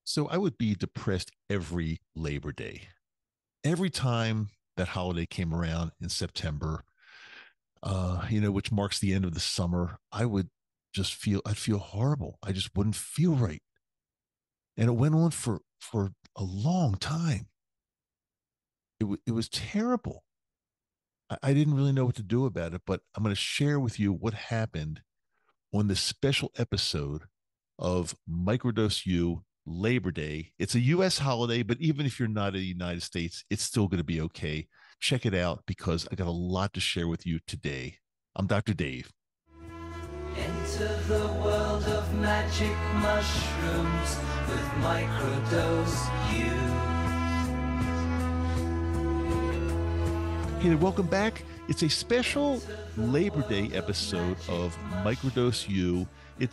So I would be depressed every Labor Day. Every time that holiday came around in September, which marks the end of the summer, I'd feel horrible. I just wouldn't feel right. And it went on for a long time. It was terrible. I didn't really know what to do about it, but I'm going to share with you what happened on this special episode of Microdose U Labor Day. It's a U.S. holiday, but even if you're not in the United States, it's still going to be okay. Check it out because I got a lot to share with you today. I'm Dr. Dave. Enter the world of magic mushrooms with Microdose U. Hey there, welcome back. It's a special Labor Day episode of Microdose U. We're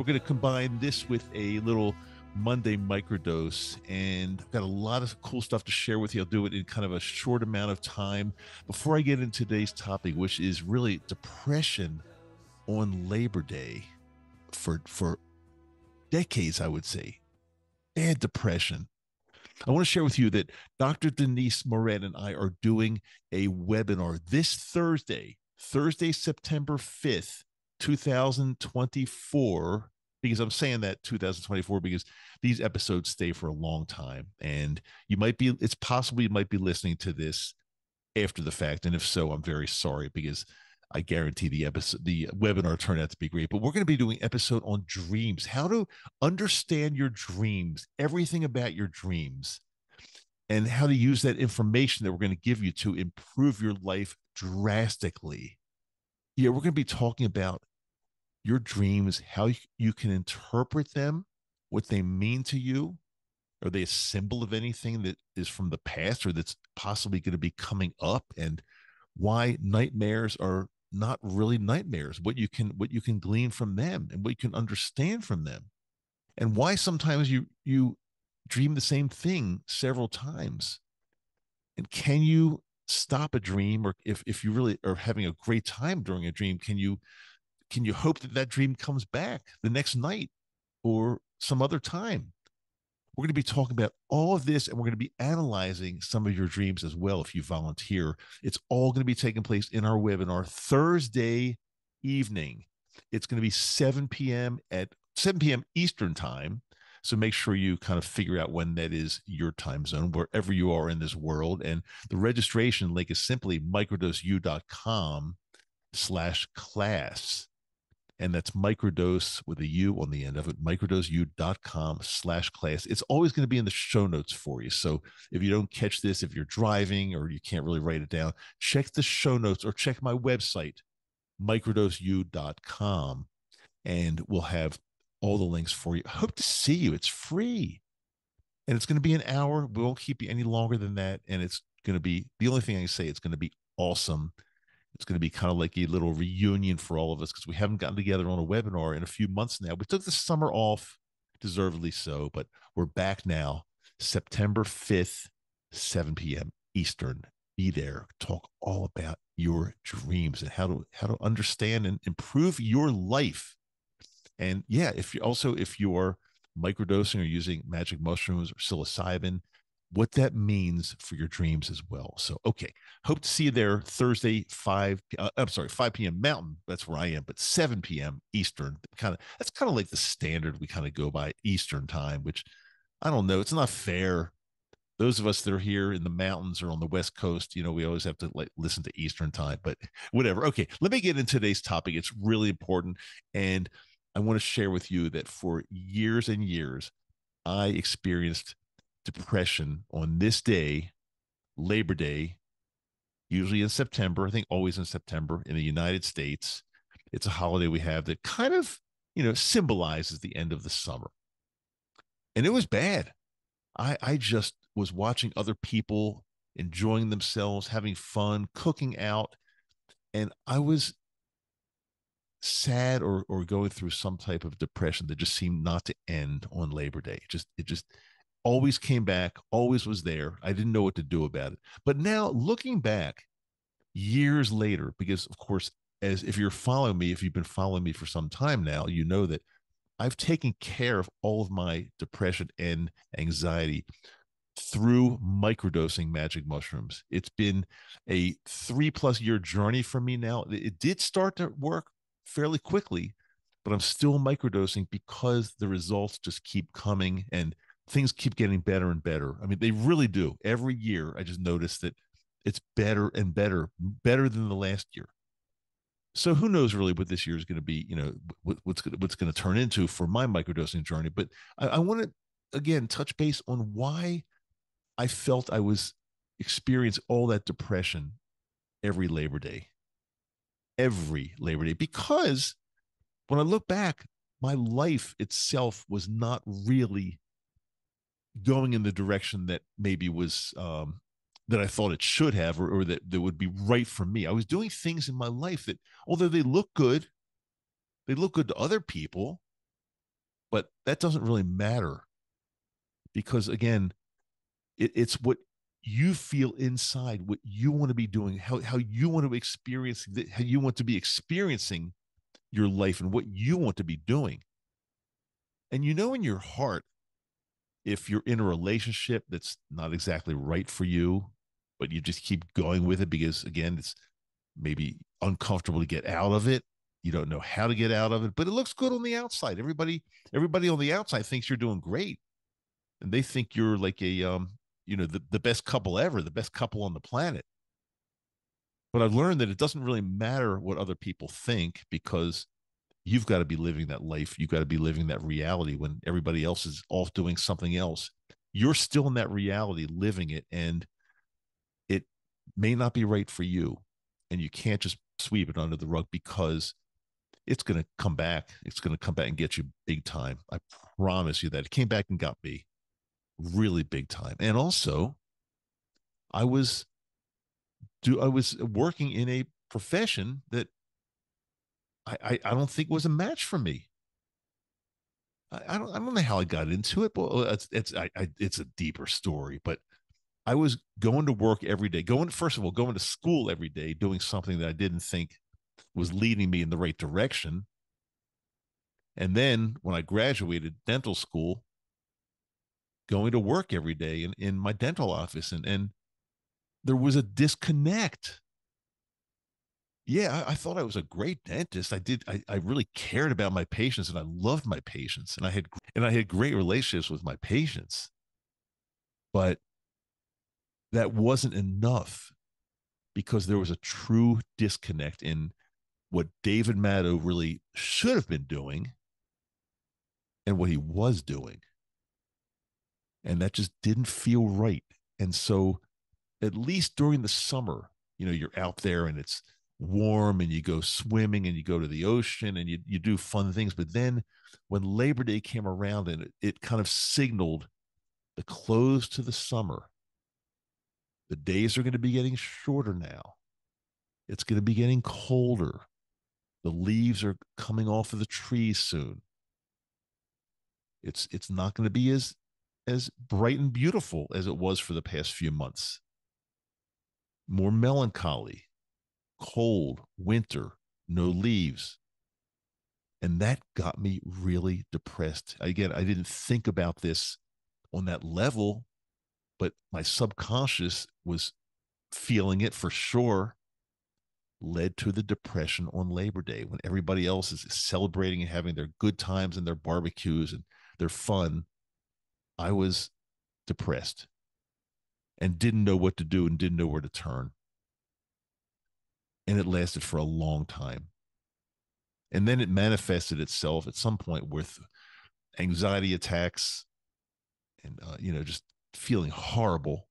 going to combine this with a little Monday microdose, and I've got a lot of cool stuff to share with you. I'll do it in kind of a short amount of time. Before I get into today's topic, which is really depression on Labor Day for decades, I would say, bad depression. I want to share with you that Dr. Denise Moret and I are doing a webinar this Thursday, September 5th, 2024, because I'm saying that 2024 because these episodes stay for a long time. And it's possible you might be listening to this after the fact. And if so, I'm very sorry because I guarantee the webinar turned out to be great. But we're going to be doing an episode on dreams, how to understand your dreams, everything about your dreams, and how to use that information that we're going to give you to improve your life drastically. Yeah, we're going to be talking about your dreams, how you can interpret them, what they mean to you. Are they a symbol of anything that is from the past or that's possibly going to be coming up, and why nightmares are not really nightmares, what you can glean from them and what you can understand from them, and why sometimes you dream the same thing several times, and can you stop a dream, or if you really are having a great time during a dream, can you hope that that dream comes back the next night or some other time? We're going to be talking about all of this, and we're going to be analyzing some of your dreams as well if you volunteer. It's all going to be taking place in our webinar Thursday evening. It's going to be 7 p.m. at 7 p.m. Eastern time. So make sure you kind of figure out when that is your time zone, wherever you are in this world. And the registration link is simply microdoseu.com/class. And that's microdose with a U on the end of it, microdoseu.com/class. It's always going to be in the show notes for you. So if you don't catch this, if you're driving or you can't really write it down, check the show notes or check my website, microdoseu.com, and we'll have all the links for you. I hope to see you. It's free. And it's going to be an hour. We won't keep you any longer than that. And it's going to be the only thing I can say, it's going to be awesome. It's going to be kind of like a little reunion for all of us because we haven't gotten together on a webinar in a few months now. We took the summer off, deservedly so, but we're back now, September 5th, 7 p.m. Eastern. Be there. Talk all about your dreams and how to understand and improve your life. And yeah, if you're microdosing or using magic mushrooms or psilocybin, what that means for your dreams as well. So, okay, hope to see you there Thursday, 5 p.m. Mountain. That's where I am, but 7 p.m. Eastern. That's kind of like the standard we kind of go by, Eastern time, which I don't know. It's not fair. Those of us that are here in the mountains or on the West Coast, we always have to listen to Eastern time, but whatever. Okay, let me get into today's topic. It's really important. And I want to share with you that for years and years, I experienced depression on this day, Labor Day, usually in September. I think always in September in the United States. It's a holiday we have that kind of, symbolizes the end of the summer. And it was bad. I just was watching other people enjoying themselves, having fun, cooking out. And I was sad or going through some type of depression that just seemed not to end on Labor Day. It just always came back, always was there. I didn't know what to do about it. But now looking back years later, because of course, as if you've been following me for some time now, you know that I've taken care of all of my depression and anxiety through microdosing magic mushrooms. It's been a 3+ year journey for me now. It did start to work fairly quickly, but I'm still microdosing because the results just keep coming and things keep getting better and better. I mean, they really do. Every year, I just notice that it's better and better, better than the last year. So who knows really what this year is going to be, what's going to turn into for my microdosing journey. But I want to again touch base on why I felt I was experiencing all that depression every Labor Day, because when I look back, my life itself was not really going in the direction that maybe was that I thought it should have, or that would be right for me. I was doing things in my life that, although they look good to other people, but that doesn't really matter because again, it's what you feel inside, what you want to be doing, how you want to experience, how you want to be experiencing your life and what you want to be doing. And you know in your heart, if you're in a relationship that's not exactly right for you, but you just keep going with it because, again, it's maybe uncomfortable to get out of it. You don't know how to get out of it, but it looks good on the outside. Everybody on the outside thinks you're doing great, and they think you're like the best couple ever, the best couple on the planet. But I've learned that it doesn't really matter what other people think because you've got to be living that life. You've got to be living that reality when everybody else is off doing something else. You're still in that reality, living it, and it may not be right for you. And you can't just sweep it under the rug because it's going to come back. It's going to come back and get you big time. I promise you that. It came back and got me really big time. And also, I was I was working in a profession that I don't think was a match for me. I don't know how I got into it, but it's a deeper story. But I was going to work every day, first of all, going to school every day, doing something that I didn't think was leading me in the right direction. And then when I graduated dental school, going to work every day in my dental office, and there was a disconnect. Yeah, I thought I was a great dentist. I really cared about my patients and I loved my patients, and I had great relationships with my patients. But that wasn't enough because there was a true disconnect in what David Maddow really should have been doing and what he was doing. And that just didn't feel right. And so, at least during the summer, you're out there and it's warm and you go swimming and you go to the ocean and you do fun things. But then when Labor Day came around and it kind of signaled the close to the summer, the days are going to be getting shorter now. It's going to be getting colder. The leaves are coming off of the trees soon. It's not going to be as bright and beautiful as it was for the past few months. More melancholy, cold, winter, no leaves. And that got me really depressed. Again, I didn't think about this on that level, but my subconscious was feeling it for sure. Led to the depression on Labor Day when everybody else is celebrating and having their good times and their barbecues and their fun. I was depressed and didn't know what to do and didn't know where to turn. And it lasted for a long time. And then it manifested itself at some point with anxiety attacks and, just feeling horrible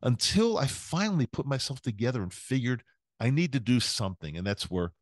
until I finally put myself together and figured I need to do something. And that's where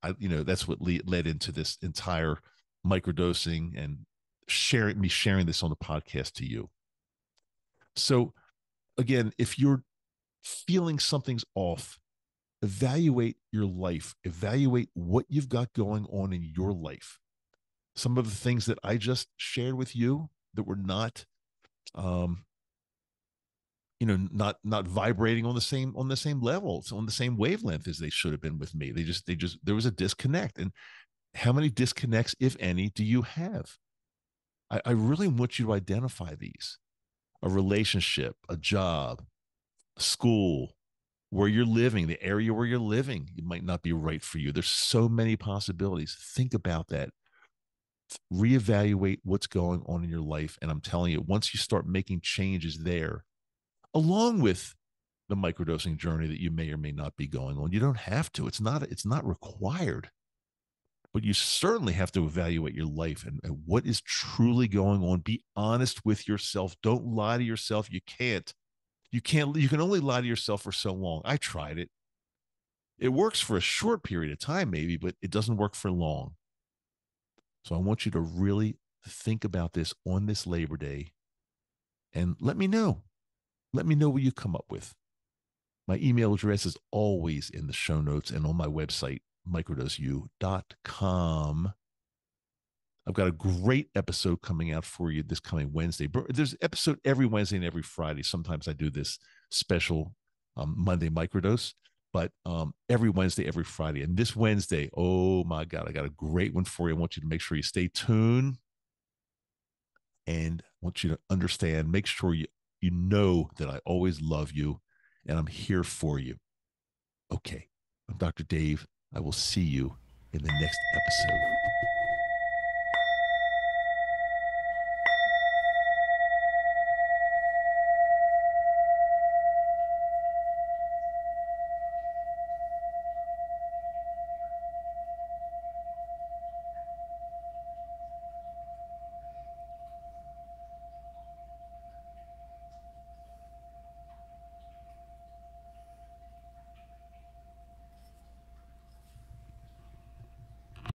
that's what led into this entire microdosing and sharing this on the podcast to you. So again, if you're feeling something's off, evaluate your life, evaluate what you've got going on in your life. Some of the things that I just shared with you that were not not vibrating on the same level, on the same wavelength as they should have been with me. They just there was a disconnect. And How many disconnects, if any, do you have? I really want you to identify these: a relationship, a job, a school, where you're living, the area where you're living. It might not be right for you. There's so many possibilities. Think about that. Reevaluate what's going on in your life. And I'm telling you, once you start making changes there, along with the microdosing journey that you may or may not be going on, you don't have to. It's not required, but you certainly have to evaluate your life and what is truly going on. Be honest with yourself. Don't lie to yourself. You can only lie to yourself for so long. I tried it. It works for a short period of time, maybe, but it doesn't work for long. So I want you to really think about this on this Labor Day and let me know. Let me know what you come up with. My email address is always in the show notes and on my website, microdoseu.com. I've got a great episode coming out for you this coming Wednesday. There's an episode every Wednesday and every Friday. Sometimes I do this special Monday microdose, but every Wednesday, every Friday. And this Wednesday, oh my God, I got a great one for you. I want you to make sure you stay tuned and I want you to understand, make sure you know that I always love you and I'm here for you. Okay, I'm Dr. Dave. I will see you in the next episode.